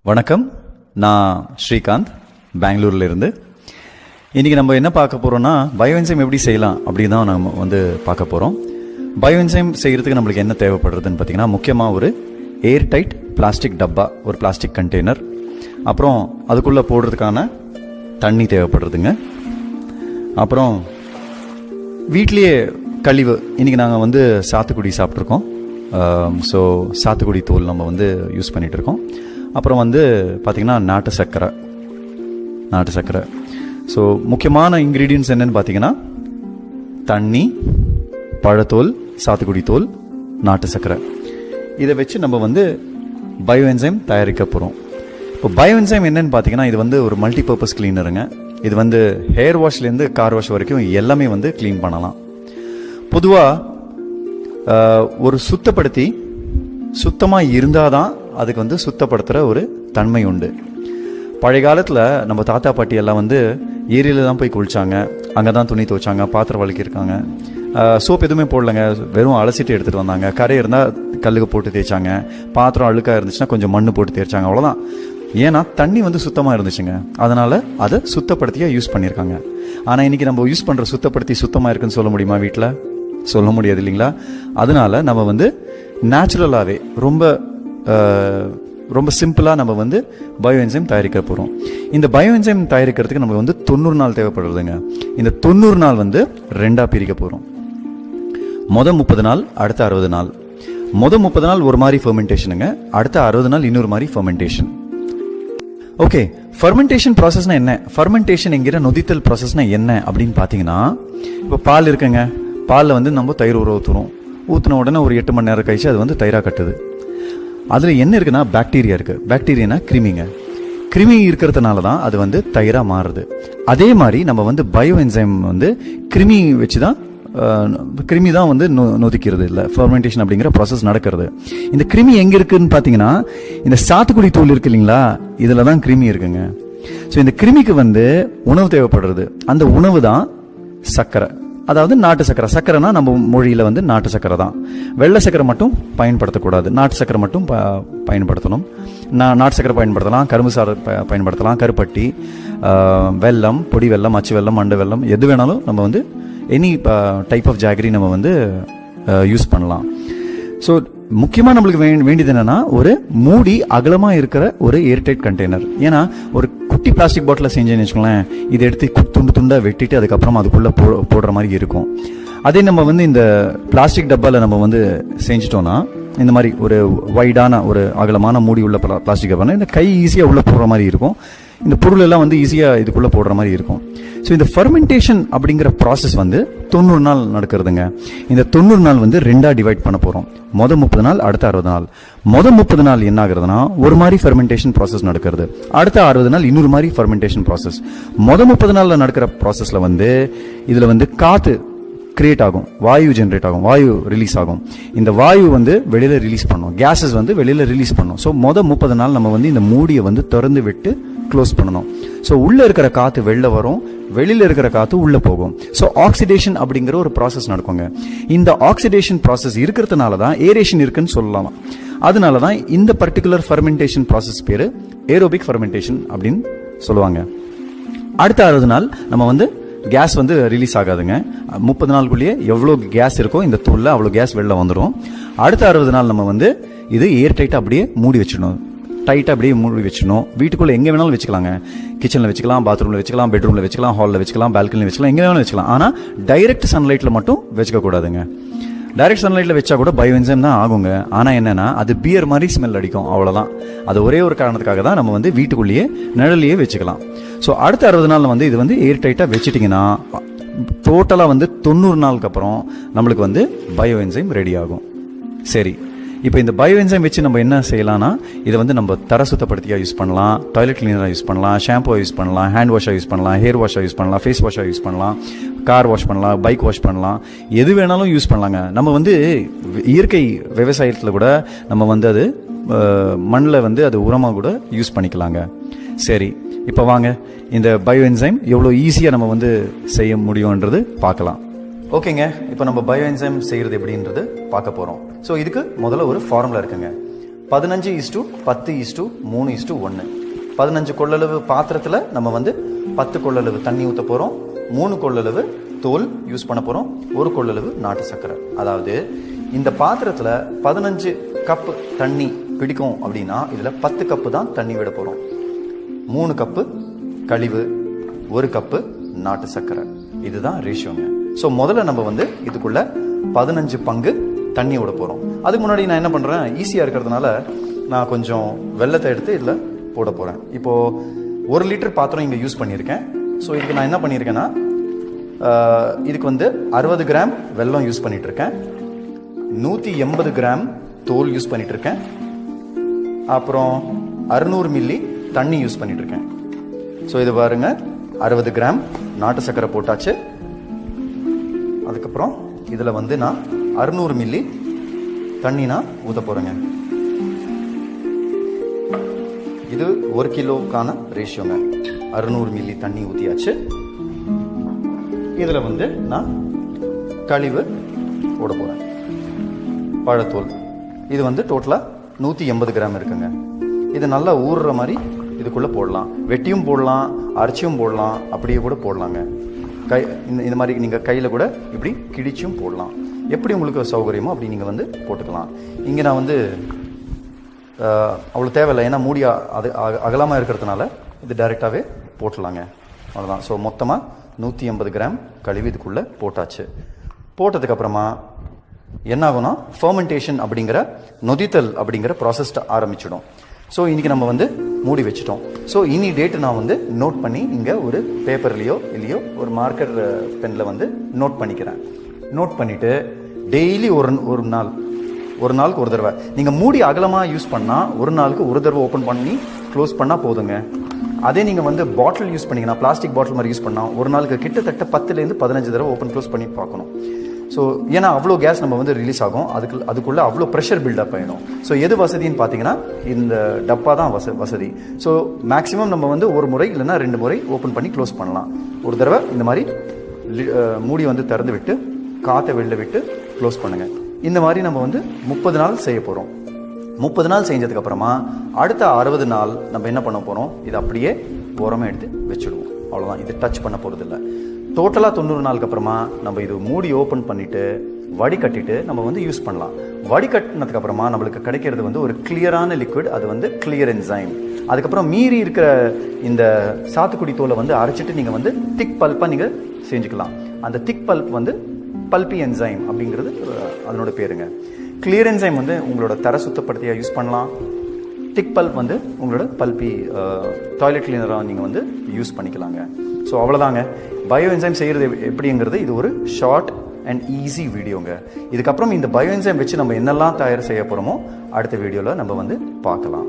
வணக்கம், நான் ஸ்ரீகாந்த், பெங்களூரில் இருந்து. இன்றைக்கி நம்ம என்ன பார்க்க போகிறோம்னா, பயோஎன்சைம் எப்படி செய்யலாம் அப்படி தான் நம்ம பார்க்க போகிறோம். பயோஎன்சைம் செய்கிறதுக்கு நம்மளுக்கு என்ன தேவைப்படுறதுன்னு பார்த்தீங்கன்னா, முக்கியமாக ஒரு ஏர் டைட் பிளாஸ்டிக் டப்பா, ஒரு பிளாஸ்டிக் கண்டெய்னர், அப்புறம் அதுக்குள்ளே போடுறதுக்கான தண்ணி தேவைப்படுறதுங்க. அப்புறம் வீட்லேயே கழிவு, இன்றைக்கி நாங்கள் சாத்துக்குடி சாப்பிட்ருக்கோம். ஸோ சாத்துக்குடி தூள் நம்ம யூஸ் பண்ணிகிட்டு இருக்கோம். அப்புறம் பார்த்திங்கன்னா நாட்டு சர்க்கரை. ஸோ முக்கியமான இன்க்ரீடியன்ட்ஸ் என்னென்னு பார்த்தீங்கன்னா, தண்ணி, பழத்தோல், சாத்துக்குடி தோல், நாட்டு சர்க்கரை. இதை வச்சு நம்ம பயோஎன்சைம் தயாரிக்க போகிறோம். இப்போ பயோஎன்சைம் என்னென்னு பார்த்தீங்கன்னா, இது ஒரு மல்டிபர்பஸ் கிளீனருங்க. இது ஹேர் வாஷ்லேருந்து கார் வாஷ் வரைக்கும் எல்லாமே க்ளீன் பண்ணலாம். பொதுவாக ஒரு சுத்தமாக இருந்தால் தான் அதுக்கு சுத்தப்படுத்துகிற ஒரு தன்மை உண்டு. பழைய காலத்தில் நம்ம தாத்தா பாட்டி எல்லாம் ஏரியில் தான் போய் குளிச்சாங்க, அங்கே தான் துணி துவைச்சாங்க, பாத்திரம் வலிக்கிருக்காங்க. சோப் எதுவுமே போடலைங்க, வெறும் அலசிட்டு எடுத்துகிட்டு வந்தாங்க. கரை இருந்தால் கல்லுக்கு போட்டு தேய்ச்சாங்க, பாத்திரம் அழுக்காக இருந்துச்சுன்னா கொஞ்சம் மண் போட்டு தேய்ச்சாங்க, அவ்வளோதான். ஏன்னா தண்ணி சுத்தமாக இருந்துச்சுங்க, அதனால் அதை சுத்தப்படுத்தியாக யூஸ் பண்ணியிருக்காங்க. ஆனால் இன்றைக்கி நம்ம யூஸ் பண்ணுற சுத்தப்படுத்தி சுத்தமாக இருக்குன்னு சொல்ல முடியுமா? வீட்டில் சொல்ல முடியாது இல்லைங்களா? அதனால நம்ம நேச்சுரலாகவே ரொம்ப சிம்பிளாக நம்ம பயோஎன்சைம் தயாரிக்க போகிறோம். இந்த பயோஎன்சைம் தயாரிக்கிறதுக்கு நமக்கு 90 நாள் தேவைப்படுறதுங்க. இந்த 90 நாள் ரெண்டாக பிரிக்க போகிறோம். மொதல் 30 நாள், அடுத்த 60 நாள். மொதல் 30 நாள் ஒரு மாதிரி ஃபெர்மெண்டேஷனுங்க, அடுத்த 60 நாள் இன்னொரு மாதிரி ஃபெர்மெண்டேஷன். ஓகே, ஃபெர்மெண்டேஷன் ப்ராசஸ்னா என்ன? ஃபெர்மெண்டேஷன் என்கிற நொதித்தல் ப்ராசஸ்னா என்ன அப்படின்னு பார்த்தீங்கன்னா, இப்போ பால் இருக்குங்க, பாலில் நம்ம தயிர் ஊற்றுன உடனே ஒரு 8 மணி நேரம் கழிச்சு அது தயிராக கட்டுது. அதில் என்ன இருக்குன்னா, பாக்டீரியா இருக்குது. பாக்டீரியானா கிருமிங்க. கிருமி இருக்கிறதுனால தான் அது தயிராக மாறுது. அதே மாதிரி நம்ம பயோஎன்சைம் கிருமி வச்சு தான் கிருமி தான் நொதிக்கிறது இல்லை, ஃபெர்மெண்டேஷன் அப்படிங்கிற ப்ராசஸ் நடக்கிறது. இந்த கிருமி எங்கே இருக்குதுன்னு பார்த்தீங்கன்னா, இந்த சாத்துக்குடி தூள் இருக்கு இல்லைங்களா, இதில் தான் கிருமி இருக்குங்க. ஸோ இந்த கிருமிக்கு உணவு தேவைப்படுறது. அந்த உணவு தான் சர்க்கரை, அதாவது நாட்டு சர்க்கரை. சர்க்கரைனா நம்ம மொழியில் நாட்டு சர்க்கரை தான். வெள்ளை சர்க்கரை மட்டும் பயன்படுத்தக்கூடாது, நாட்டு சர்க்கரை மட்டும் பயன்படுத்தணும். நாட்டு சர்க்கரை பயன்படுத்தலாம், கரும்பு சாறு பயன்படுத்தலாம், கருப்பட்டி, வெல்லம், பொடி வெல்லம், அச்சு வெல்லம், மண்டு வெல்லம், எது வேணாலும் நம்ம எனி டைப் ஆஃப் ஜாகரி நம்ம யூஸ் பண்ணலாம். ஸோ முக்கியமாக நம்மளுக்கு வேண்டியது என்னென்னா, ஒரு மூடி அகலமாக இருக்கிற ஒரு ஏர்டைட் கண்டெய்னர். ஏன்னா ஒரு குட்டி பிளாஸ்டிக் பாட்டில் செஞ்சேன்னு வச்சுக்கோங்களேன், இதை எடுத்து துண்டாக வெட்டிட்டு அதுக்கப்புறமா அதுக்குள்ளே போடுற மாதிரி இருக்கும். அதே நம்ம இந்த பிளாஸ்டிக் டப்பாவில் நம்ம செஞ்சிட்டோன்னா, இந்த மாதிரி ஒரு வைடான ஒரு அகலமான மூடி உள்ள பிளாஸ்டிக் டப்பானா இந்த கை ஈஸியாக உள்ளே போடுற மாதிரி இருக்கும். இந்த பொருள் எல்லாம் ஈஸியாக இதுக்குள்ளே போடுற மாதிரி இருக்கும். ஸோ இந்த ஃபெர்மெண்டேஷன் அப்படிங்கிற ப்ராசஸ் 90 நாள் நடக்கிறதுங்க. இந்த 90 நாள் ரெண்டாக டிவைட் பண்ண போகிறோம். மொதல் 30 நாள், அடுத்த 60 நாள். மொதல் 30 நாள் என்ன ஆகுறதுன்னா, ஒரு மாதிரி ஃபெர்மெண்டேஷன் ப்ராசஸ் நடக்கிறது. அடுத்த 60 நாள் இன்னொரு மாதிரி ஃபெர்மெண்டேஷன் ப்ராசஸ். மொதல் 30 நாளில் நடக்கிற ப்ராசஸில் இதில் காற்று கிரியேட் ஆகும், வாயு ஜென்ரேட் ஆகும், வாயு ரிலீஸ் ஆகும். இந்த வாயு வெளியில் ரிலீஸ் பண்ணும், கேஸஸ் வெளியில் ரிலீஸ் பண்ணும். ஸோ மொதல் 30 நாள் நம்ம இந்த மூடியை திறந்து விட்டு க்ளோஸ் பண்ணணும். ஸோ உள்ளே இருக்கிற காற்று வெளில வரும், வெளியில் இருக்கிற காற்று உள்ளே போகும். ஸோ ஆக்சிடேஷன் அப்படிங்கிற ஒரு ப்ராசஸ் நடக்குங்க. இந்த ஆக்சிடேஷன் ப்ராசஸ் இருக்கிறதுனால தான் ஏரேஷன் இருக்குன்னு சொல்லலாம். அதனால தான் இந்த பர்டிகுலர் ஃபெர்மெண்டேஷன் ப்ராசஸ் பேர் ஏரோபிக் ஃபெர்மெண்டேஷன் அப்படின்னு சொல்லுவாங்க. அடுத்த 60 நாள் நம்ம கேஸ் ரிலீஸ் ஆகாதுங்க. 30 நாளுக்குள்ளேயே எவ்வளோ கேஸ் இருக்கோ இந்த தூளில் அவ்வளோ கேஸ் வெளில வந்துடும். அடுத்த 60 நாள் நம்ம இது ஏர் டைட்டாக அப்படியே மூடி வச்சிடணும். டைட்டாக அப்படியே மூடி வச்சிடணும். வீட்டுக்குள்ளே எங்கே வேணாலும் வச்சுக்கலாங்க. கிச்சனில் வச்சுக்கலாம், பாத்ரூமில் வச்சுக்கலாம், பெட்ரூமில் வச்சுக்கலாம், ஹாலில் வச்சுக்கலாம், பால்கனியில் வச்சுக்கலாம், எங்கே வேணாலும் வச்சுக்கலாம். ஆனால் டைரக்ட் சன்லைட்டில் மட்டும் வச்சுக்கக்கூடாதுங்க. டைரக்ட் சன்லைட்டில் வச்சா கூட பயோஎன்சைம் தான் ஆகுங்க. ஆனால் என்னென்னா, அது பியர் மாதிரி ஸ்மெல் அடிக்கும், அவ்வளோதான். அது ஒரே ஒரு காரணத்துக்காக தான் நம்ம வீட்டுக்குள்ளேயே நிழலையே வச்சுக்கலாம். ஸோ அடுத்த 60 நாள் இது ஏர் டைட்டாக வச்சுட்டிங்கன்னா, டோட்டலாக 90 நாளுக்கு அப்புறம் நம்மளுக்கு பயோஎன்சைம் ரெடி ஆகும். சரி, இப்போ இந்த பயோஎன்சைம் வச்சு நம்ம என்ன செய்யலாம்னா, இதை நம்ம தர சுத்தப்படுத்தியாக யூஸ் பண்ணலாம், டாய்லெட் கிளீனராக யூஸ் பண்ணலாம், ஷாம்புவாக யூஸ் பண்ணலாம், ஹேண்ட் வாஷாக யூஸ் பண்ணலாம், ஹேர் வாஷாக யூஸ் பண்ணலாம், ஃபேஸ் வாஷாக யூஸ் பண்ணலாம், கார் வாஷ் பண்ணலாம், பைக் வாஷ் பண்ணலாம், எது வேணாலும் யூஸ் பண்ணலாங்க. நம்ம இயற்கை விவசாயத்தில் கூட நம்ம அது மண்ணில் அது உரமாக கூட யூஸ் பண்ணிக்கலாங்க. சரி, இப்போ வாங்க இந்த பயோஎன்சைம் எவ்வளோ ஈஸியாக நம்ம செய்ய முடியும்ன்றது பார்க்கலாம். ஓகேங்க, இப்போ நம்ம பயோஎன்சைம் செய்கிறது எப்படின்றது பார்க்க போகிறோம். ஸோ இதுக்கு முதல்ல ஒரு ஃபார்முலா இருக்குங்க. 15:10:3:1. 15 கொள்ளளவு பாத்திரத்தில் நம்ம வந்து 10 கொள்ளளவு தண்ணி ஊற்ற போகிறோம். 3 கொள்ளளவு தோல் யூஸ் பண்ண போகிறோம். 1 கொள்ளளவு நாட்டு சர்க்கரை. அதாவது இந்த பாத்திரத்தில் 15 கப்பு தண்ணி பிடிக்கும் அப்படின்னா இதில் 10 கப்பு தான் தண்ணி விட போகிறோம். 3 கப்பு கழிவு, 1 கப்பு நாட்டு சர்க்கரை. இதுதான் ரேஷியோங்க. ஸோ முதல்ல நம்ம வந்து இதுக்குள்ள 15 பங்கு தண்ணி விட போகிறோம். அதுக்கு முன்னாடி நான் என்ன பண்ணுறேன், ஈஸியாக இருக்கிறதுனால நான் கொஞ்சம் வெல்லத்தை எடுத்து இதில் போட போகிறேன். இப்போது 1 லிட்டர் பாத்திரம் இங்கே யூஸ் பண்ணியிருக்கேன். ஸோ இதுக்கு நான் என்ன பண்ணியிருக்கேன்னா, இதுக்கு வந்து 60 கிராம் வெல்லம் யூஸ் பண்ணிட்டு இருக்கேன், 180 கிராம் தோல் யூஸ் பண்ணிட்டு இருக்கேன், அப்புறம் 600 மில்லி தண்ணி யூஸ் பண்ணிட்டு இருக்கேன். ஸோ இது பாருங்க, 60 கிராம் நாட்டு சர்க்கரை போட்டாச்சு. அதுக்கப்புறம் இதில் வந்து நான் 600 மில்லி தண்ணி நான் ஊற்ற போகிறேங்க. இது 1 கிலோக்கான ரேஷியோங்க. 600 மில்லி தண்ணி ஊற்றியாச்சு. இதில் வந்து நான் கழிவு போட போகிறேன், பழத்தோல். இது வந்து டோட்டலாக 180 கிராம் இருக்குங்க. இது நல்லா ஊறுற மாதிரி இதுக்குள்ளே போடலாம். வெட்டியும் போடலாம், அரைச்சியும் போடலாம், அப்படியே கூட போடலாங்க. இந்த மாதிரி நீங்கள் கையில் கூட இப்படி கிழிச்சும் போடலாம். எப்படி உங்களுக்கு சௌகரியமோ அப்படி நீங்கள் வந்து போட்டுக்கலாம். இங்கே நான் வந்து அவ்வளோ தேவையில்லை, ஏன்னா மூடி அது அகலமாக இருக்கிறதுனால இது டைரெக்டாகவே போட்டுடலாங்க. அவ்வளோதான். ஸோ மொத்தமாக 180 கிராம் கழிவு இதுக்குள்ளே போட்டாச்சு. போட்டதுக்கப்புறமா என்ன ஆகும்னா, ஃபர்மெண்டேஷன் அப்படிங்கிற நொதித்தல் அப்படிங்கிற ப்ராசஸ் ஆரம்பிச்சிடும். ஸோ இன்றைக்கி நம்ம வந்து மூடி வச்சுட்டோம். ஸோ இனி டேட்டு நான் வந்து நோட் பண்ணி இங்கே ஒரு பேப்பர்லேயோ இல்லையோ ஒரு மார்க்கர் பெனில் வந்து நோட் பண்ணிக்கிறேன். நோட் பண்ணிவிட்டு டெய்லி ஒரு நாளுக்கு ஒரு தடவை நீங்கள் மூடி அகலமாக யூஸ் பண்ணால் ஒரு நாளுக்கு ஒரு தடவை ஓப்பன் பண்ணி க்ளோஸ் பண்ணால் போதுங்க. அதே நீங்கள் வந்து பாட்டில் யூஸ் பண்ணிங்கன்னா, பிளாஸ்டிக் பாட்டில் மாதிரி யூஸ் பண்ணால் ஒரு நாளுக்கு கிட்டத்தட்ட 10லேருந்து 15 தடவை ஓப்பன் க்ளோஸ் பண்ணி பார்க்கணும். ஸோ ஏன்னா அவ்வளோ கேஸ் நம்ம வந்து ரிலீஸ் ஆகும், அதுக்குள்ளே அவ்வளோ ப்ரெஷர் பில்டப் ஆகிடும். ஸோ எது வசதின்னு பார்த்தீங்கன்னா இந்த டப்பா தான் வசதி. ஸோ மேக்ஸிமம் நம்ம வந்து ஒரு முறை இல்லைன்னா 2 முறை ஓப்பன் பண்ணி க்ளோஸ் பண்ணலாம். ஒரு தடவை இந்த மாதிரி மூடி வந்து திறந்து விட்டு காற்றை வெளில விட்டு க்ளோஸ் பண்ணுங்கள். இந்த மாதிரி நம்ம வந்து 30 நாள் செய்ய போகிறோம். 30 நாள் செஞ்சதுக்கப்புறமா அடுத்த 60 நாள் நம்ம என்ன பண்ண போகிறோம், இது அப்படியே ஓரமாக எடுத்து வச்சுடுவோம். அவ்வளோதான். இது டச் பண்ண போகிறதில்ல. டோட்டலாக 90 நாளுக்கு அப்புறமா நம்ம இது மூடி ஓப்பன் பண்ணிவிட்டு வடிகட்டிட்டு நம்ம வந்து யூஸ் பண்ணலாம். வடிகட்டினதுக்கு அப்புறமா நம்மளுக்கு கிடைக்கிறது வந்து ஒரு கிளியரான லிக்விட், அது வந்து கிளியர் என்சைம். அதுக்கப்புறம் மீறி இருக்கிற இந்த சாத்துக்குடி தோலை வந்து அரைச்சிட்டு நீங்கள் வந்து திக் பல்ப்பாக நீங்கள் செஞ்சுக்கலாம். அந்த திக் பல்ப் வந்து பல்பி என்சைம் அப்படிங்கிறது அதனோட பேருங்க. கிளியர் என்சைம் வந்து உங்களோட தர சுத்தப்படுத்தியாக யூஸ் பண்ணலாம். திக் பல்ப் வந்து உங்களோட பல்பி டாய்லெட் கிளீனராக நீங்கள் வந்து யூஸ் பண்ணிக்கலாங்க. ஸோ அவ்வளோதாங்க. பயோ என்சைம் செய்கிறது எப்படிங்கிறது இது ஒரு ஷார்ட் அண்ட் ஈஸி வீடியோங்க. இதுக்கப்புறம் இந்த பயோ என்சைம் வச்சு நம்ம என்னெல்லாம் தயார் செய்ய போகிறோமோ அடுத்த வீடியோவில் நம்ம வந்து பார்க்கலாம்.